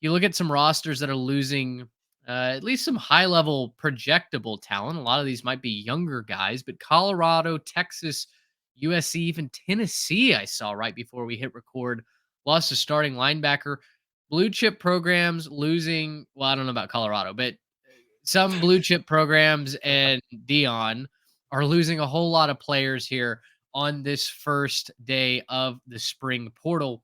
you look at some rosters that are losing at least some high level projectable talent. A lot of these might be younger guys, but Colorado, Texas, USC, even Tennessee, I saw right before we hit record, lost a starting linebacker. Blue chip programs losing, well, I don't know about Colorado, but some blue chip programs and Dion are losing a whole lot of players here on this first day of the spring portal.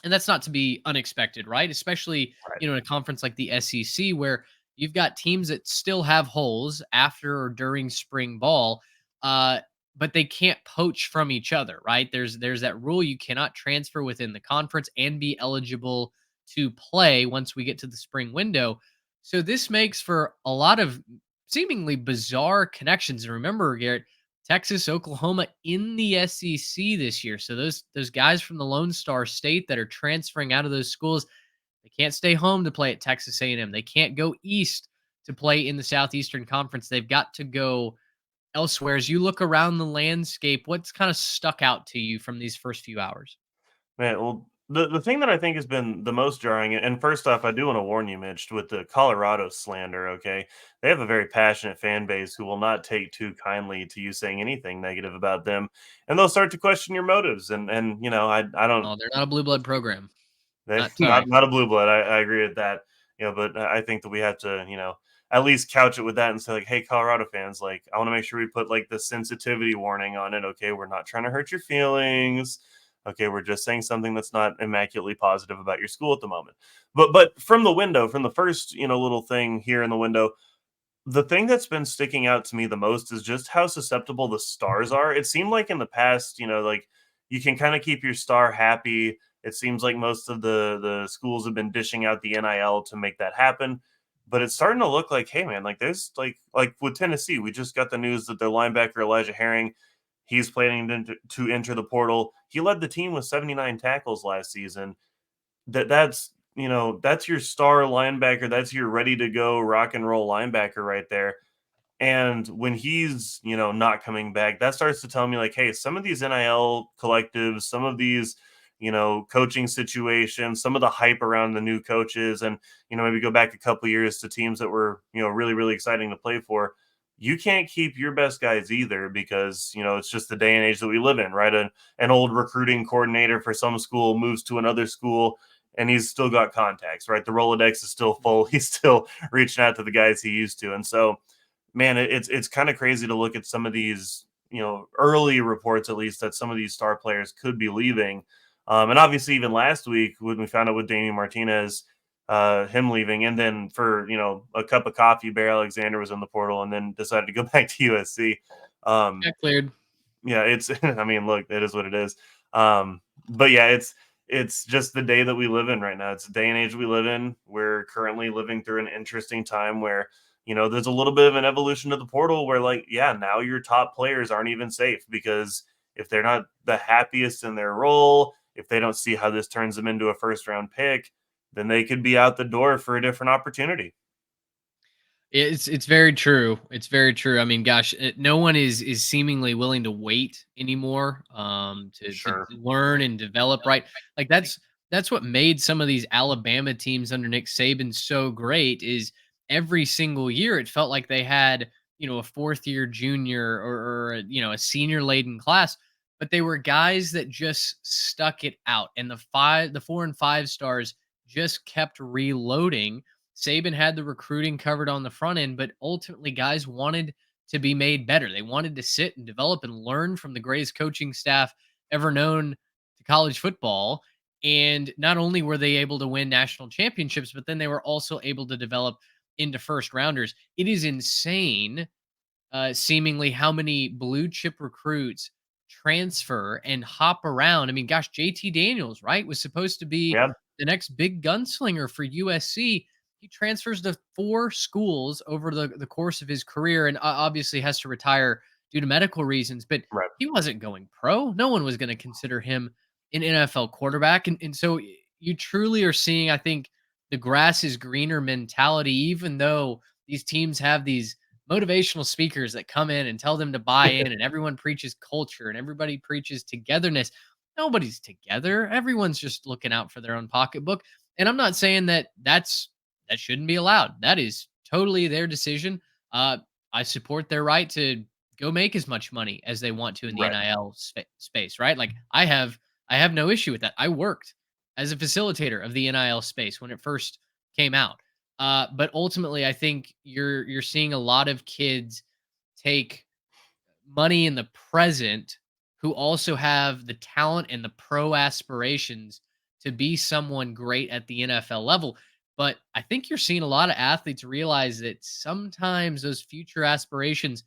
And that's not to be unexpected, right? Especially, Right. in a conference like the SEC where you've got teams that still have holes after or during spring ball, uh, but they can't poach from each other, right? There's that rule you cannot transfer within the conference and be eligible to play once we get to the spring window. So this makes for a lot of seemingly bizarre connections. And remember, Garrett, Texas, Oklahoma in the SEC this year. So those guys from the Lone Star State that are transferring out of those schools, they can't stay home to play at Texas A&M. They can't go east to play in the Southeastern Conference. They've got to go elsewhere. As you look around the landscape, what's kind of stuck out to you from these first few hours? Man, well, the thing that I think has been the most jarring, and first off, I do want to warn you, Mitch, with the Colorado slander. Okay, they have a very passionate fan base who will not take too kindly to you saying anything negative about them, and they'll start to question your motives. And I don't. Oh, they're not a blue blood program. They Not today. not a blue blood. I agree with that. But I think that we have to at least couch it with that and say like, hey, Colorado fans, like I want to make sure we put like the sensitivity warning on it. Okay, we're not trying to hurt your feelings. Okay, we're just saying something that's not immaculately positive about your school at the moment. But from the window, from the first little thing here in the window, the thing that's been sticking out to me the most is just how susceptible the stars are. It seemed like in the past, like you can kind of keep your star happy. It seems like most of the schools have been dishing out the NIL to make that happen. But it's starting to look like, hey man, like there's like with Tennessee, we just got the news that their linebacker Elijah Herring, he's planning to enter the portal. He led the team with 79 tackles last season. That's your star linebacker. That's your ready to go rock and roll linebacker right there. And when he's, not coming back, that starts to tell me like, hey, some of these NIL collectives, some of these, coaching situations, some of the hype around the new coaches, and maybe go back a couple years to teams that were, really, really exciting to play for. You can't keep your best guys either because, it's just the day and age that we live in, right? An old recruiting coordinator for some school moves to another school and he's still got contacts, right? The Rolodex is still full. He's still reaching out to the guys he used to. And so, man, it's kind of crazy to look at some of these, early reports, at least, that some of these star players could be leaving. And obviously, even last week when we found out with Damian Martinez, him leaving, and then for a cup of coffee, Bear Alexander was in the portal, and then decided to go back to USC. Um, Yeah, cleared. yeah, it's. I mean, look, it is what it is. But yeah, it's just the day that we live in right now. It's the day and age we live in. We're currently living through an interesting time where there's a little bit of an evolution to the portal where like, yeah, now your top players aren't even safe because if they're not the happiest in their role, if they don't see how this turns them into a first round pick, then they could be out the door for a different opportunity. It's very true. It's very true. I mean, gosh, no one is seemingly willing to wait anymore to Sure. learn and develop, right? Like that's what made some of these Alabama teams under Nick Saban so great is every single year it felt like they had, a fourth year junior or a senior laden class, but they were guys that just stuck it out. And the 4 and 5 stars just kept reloading. Saban had the recruiting covered on the front end, but ultimately guys wanted to be made better. They wanted to sit and develop and learn from the greatest coaching staff ever known to college football. And not only were they able to win national championships, but then they were also able to develop into first rounders. It is insane, seemingly, how many blue chip recruits transfer and hop around. I mean, gosh, JT Daniels, right, was supposed to be Yeah. the next big gunslinger for USC. He transfers to 4 schools over the course of his career and obviously has to retire due to medical reasons, but Right. he wasn't going pro. No one was going to consider him an NFL quarterback. And so you truly are seeing, I think, the grass is greener mentality, even though these teams have these motivational speakers that come in and tell them to buy in, and everyone preaches culture and everybody preaches togetherness. Nobody's together. Everyone's just looking out for their own pocketbook. And I'm not saying that that shouldn't be allowed. That is totally their decision. I support their right to go make as much money as they want to in the Right. NIL space, right? Like I have no issue with that. I worked as a facilitator of the NIL space when it first came out. But ultimately, I think you're seeing a lot of kids take money in the present who also have the talent and the pro aspirations to be someone great at the NFL level. But I think you're seeing a lot of athletes realize that sometimes those future aspirations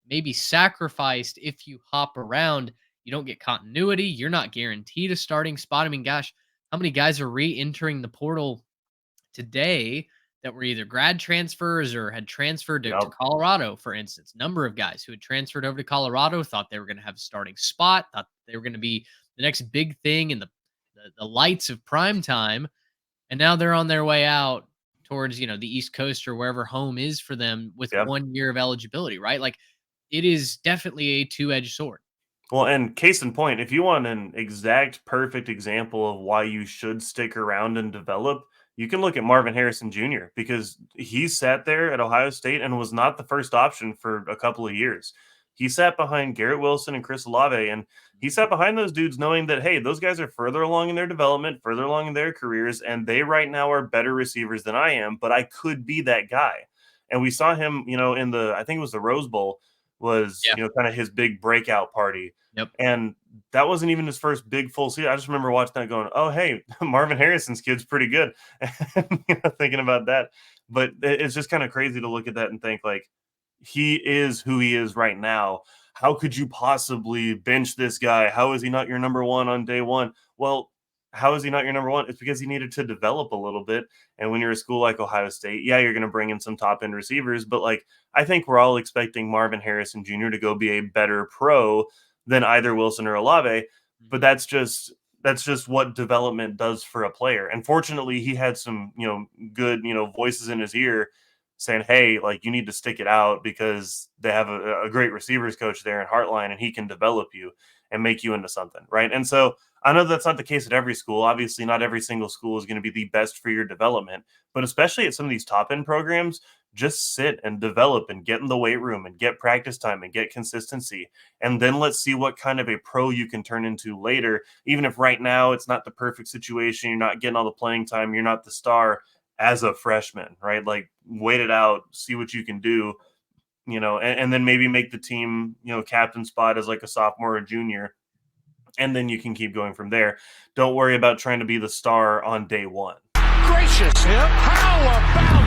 may be sacrificed if you hop around. You don't get continuity. You're not guaranteed a starting spot. I mean, gosh, how many guys are re entering the portal today that were either grad transfers or had transferred to Yep. Colorado, for instance? Number of guys who had transferred over to Colorado thought they were going to have a starting spot, thought they were going to be the next big thing in the lights of prime time. And now they're on their way out towards, the East Coast or wherever home is for them with Yep. 1 year of eligibility, right? Like it is definitely a two-edged sword. Well, and case in point, if you want an exact perfect example of why you should stick around and develop, you can look at Marvin Harrison Jr. because he sat there at Ohio State and was not the first option for a couple of years. He sat behind Garrett Wilson and Chris Olave, and he sat behind those dudes knowing that, hey, those guys are further along in their development, further along in their careers, and they right now are better receivers than I am, but I could be that guy. And we saw him, in I think it was the Rose Bowl, was, Yeah. kind of his big breakout party. Yep. And that wasn't even his first big full season. I just remember watching that going, oh, hey, Marvin Harrison's kid's pretty good. And, thinking about that. But it's just kind of crazy to look at that and think like, he is who he is right now. How could you possibly bench this guy? How is he not your number one on day one? Well, how is he not your number one? It's because he needed to develop a little bit. And when you're a school like Ohio State, yeah, you're going to bring in some top end receivers. But like, I think we're all expecting Marvin Harrison Jr. to go be a better pro than either Wilson or Olave. But that's just what development does for a player. And fortunately, he had some, good, voices in his ear saying, hey, like you need to stick it out because they have a great receivers coach there in Hartline and he can develop you and make you into something. Right. And so I know that's not the case at every school. Obviously, not every single school is going to be the best for your development, but especially at some of these top end programs, just sit and develop and get in the weight room and get practice time and get consistency. And then let's see what kind of a pro you can turn into later. Even if right now it's not the perfect situation, you're not getting all the playing time, you're not the star as a freshman, right? Like wait it out, see what you can do, and then maybe make the team, captain spot as like a sophomore or junior. And then you can keep going from there. Don't worry about trying to be the star on day one. Gracious, how about